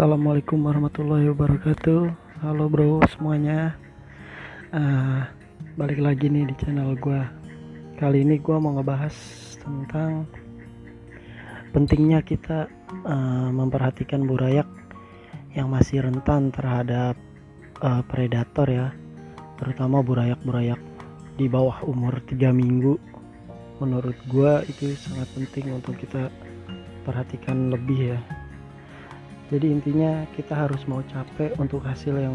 Assalamualaikum warahmatullahi wabarakatuh. Halo bro semuanya. Ah, Balik lagi nih di channel gua. Kali ini gua mau ngebahas tentang pentingnya kita memperhatikan burayak yang masih rentan terhadap predator ya, terutama burayak-burayak di bawah umur 3 minggu. Menurut gua itu sangat penting untuk kita perhatikan lebih ya. Jadi intinya kita harus mau capek untuk hasil yang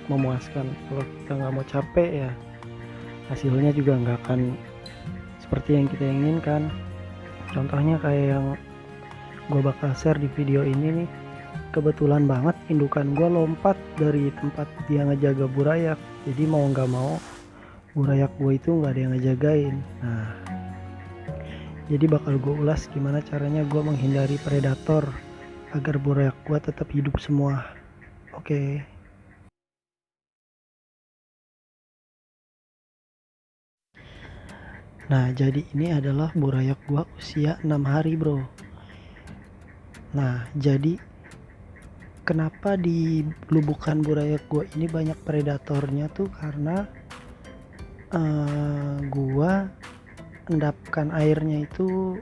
memuaskan. Kalau kita nggak mau capek ya hasilnya juga nggak akan seperti yang kita inginkan. Contohnya kayak yang gue bakal share di video ini nih. Kebetulan banget indukan gue lompat dari tempat dia ngejaga burayak. Jadi mau nggak mau burayak gue itu nggak ada yang ngejagain. Nah, jadi bakal gue ulas gimana caranya gue menghindari predator agar burayak gua tetap hidup semua. Oke. Nah, jadi ini adalah burayak gua usia 6 hari, bro. Nah, jadi kenapa di lubukan burayak gua ini banyak predatornya tuh karena gua endapkan airnya itu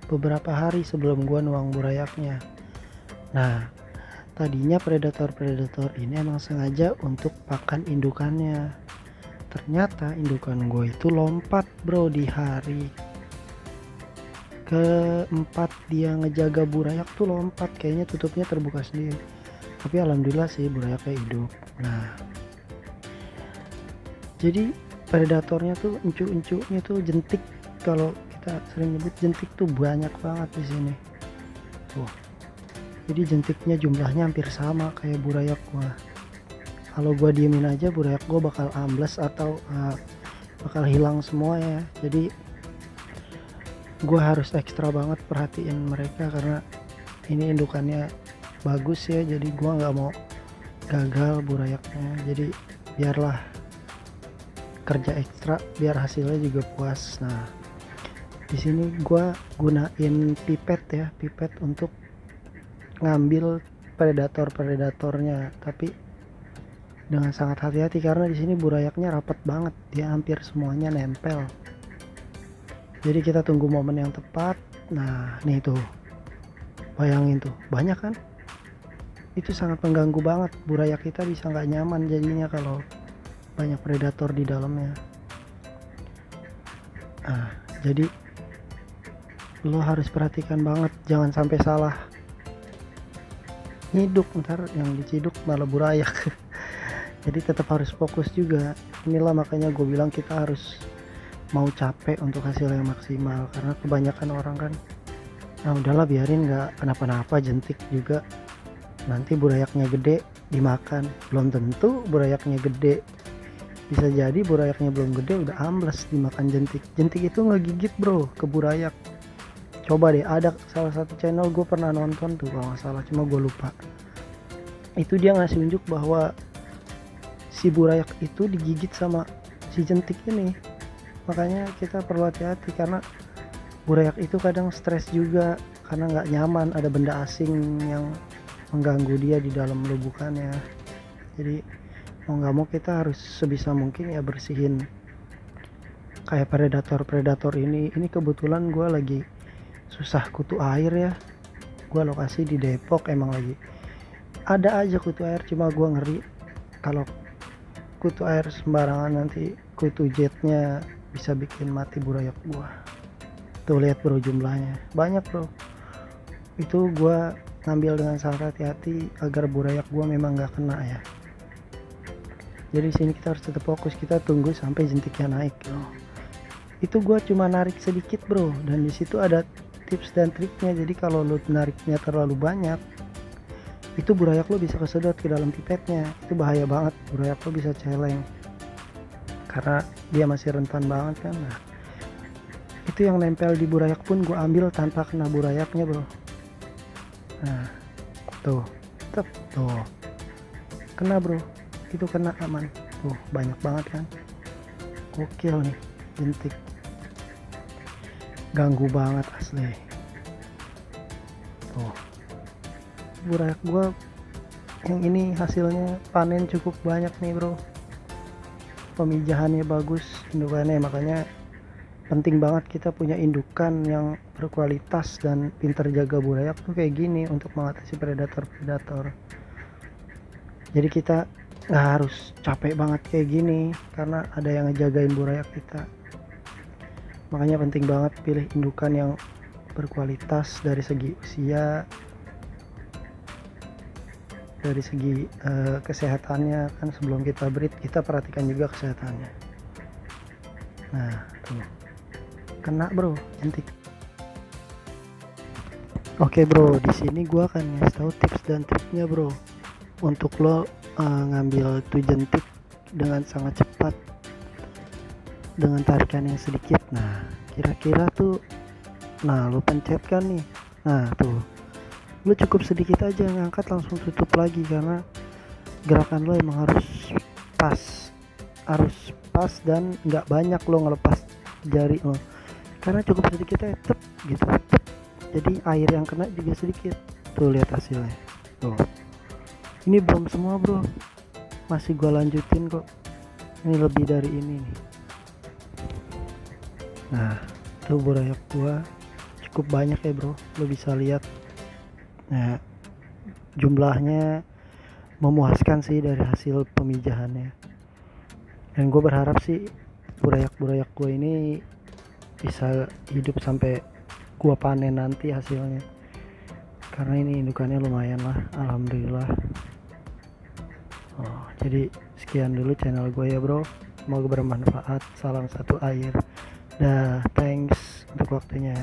beberapa hari sebelum gua nuang burayaknya. Nah, tadinya predator-predator ini emang sengaja untuk pakan indukannya. Ternyata indukan gue itu lompat bro di hari keempat dia ngejaga burayak tuh lompat, kayaknya tutupnya terbuka sendiri. Tapi alhamdulillah sih burayaknya hidup. Nah, jadi predatornya tuh encu-encunya tuh jentik, kalau kita sering nyebut jentik tuh banyak banget di sini. Tuh. Jadi jentiknya jumlahnya hampir sama kayak burayak gua. Kalau gua diemin aja burayak gua bakal ambles atau bakal hilang semua ya. Jadi gua harus ekstra banget perhatiin mereka karena ini indukannya bagus ya. Jadi gua nggak mau gagal burayaknya. Jadi biarlah kerja ekstra biar hasilnya juga puas. Nah, di sini gua gunain pipet untuk ngambil predatornya, tapi dengan sangat hati-hati karena di sini burayaknya rapat banget, dia hampir semuanya nempel. Jadi kita tunggu momen yang tepat. Nah, nih tuh, bayangin tuh, banyak kan? Itu sangat mengganggu banget, burayak kita bisa nggak nyaman jadinya kalau banyak predator di dalamnya. Nah, jadi lo harus perhatikan banget, jangan sampai salah nyiduk, ntar yang diciduk malah burayak. Jadi tetap harus fokus juga. Inilah makanya gue bilang kita harus mau capek untuk hasil yang maksimal, karena kebanyakan orang kan udahlah biarin, nggak kenapa-napa, jentik juga nanti burayaknya gede dimakan. Belum tentu burayaknya gede, bisa jadi burayaknya belum gede udah ambles dimakan jentik. Jentik itu ngegigit bro ke burayak. Coba deh, ada salah satu channel gue pernah nonton tuh kalau nggak salah, cuma gue lupa. Itu dia ngasih unjuk bahwa si burayak itu digigit sama si jentik ini. Makanya kita perlu hati-hati karena burayak itu kadang stres juga karena nggak nyaman, ada benda asing yang mengganggu dia di dalam lubukannya. Jadi mau nggak mau kita harus sebisa mungkin ya bersihin kayak predator ini. Ini kebetulan gue lagi susah kutu air ya, gue lokasi di Depok, emang lagi ada aja kutu air, cuma gue ngeri kalau kutu air sembarangan nanti kutu jetnya bisa bikin mati burayak gue. Tuh lihat bro, jumlahnya banyak bro. Itu gue ngambil dengan sangat hati-hati agar burayak gue memang gak kena ya. Jadi sini kita harus tetap fokus, kita tunggu sampai jentiknya naik bro. Itu gue cuma narik sedikit bro, dan disitu ada tips dan triknya. Jadi kalau lu nariknya terlalu banyak, itu burayak lo bisa kesedot ke dalam pipetnya. Itu bahaya banget, burayak lo bisa celeng karena dia masih rentan banget kan. Nah, itu yang nempel di burayak pun gue ambil tanpa kena burayaknya bro. Nah tuh, tuh kena bro, itu kena aman. Tuh banyak banget kan, gokil nih jentik, ganggu banget asli. Tuh burayak gua yang ini hasilnya panen cukup banyak nih bro, pemijahannya bagus, indukannya. Makanya penting banget kita punya indukan yang berkualitas dan pintar jaga burayak tuh kayak gini untuk mengatasi predator-predator. Jadi kita nggak harus capek banget kayak gini karena ada yang ngejagain burayak kita. Makanya penting banget pilih indukan yang berkualitas dari segi usia, dari segi kesehatannya kan. Sebelum kita breed kita perhatikan juga kesehatannya. Nah tuh kena bro, jentik. Oke bro, di sini gua akan ngasih tahu tips dan triknya bro untuk lo ngambil tuh jentik dengan sangat cepat dengan tarikan yang sedikit. Nah kira-kira tuh, nah lo pencetkan nih, nah tuh lo cukup sedikit aja ngangkat langsung tutup lagi, karena gerakan lo emang harus pas dan nggak banyak lo ngelepas jari lo, karena cukup sedikit aja tep gitu tep. Jadi air yang kena juga sedikit. Tuh lihat hasilnya tuh. Ini belum semua bro, masih gua lanjutin kok, ini lebih dari ini nih. Nah tuh burayak gua cukup banyak ya bro, lo bisa lihat. Nah jumlahnya memuaskan sih dari hasil pemijahannya, dan gue berharap sih burayak gue ini bisa hidup sampai gue panen nanti hasilnya, karena ini indukannya lumayan lah, alhamdulillah. Jadi sekian dulu channel gue ya bro, semoga bermanfaat. Salam satu air. Dah, thanks untuk waktunya.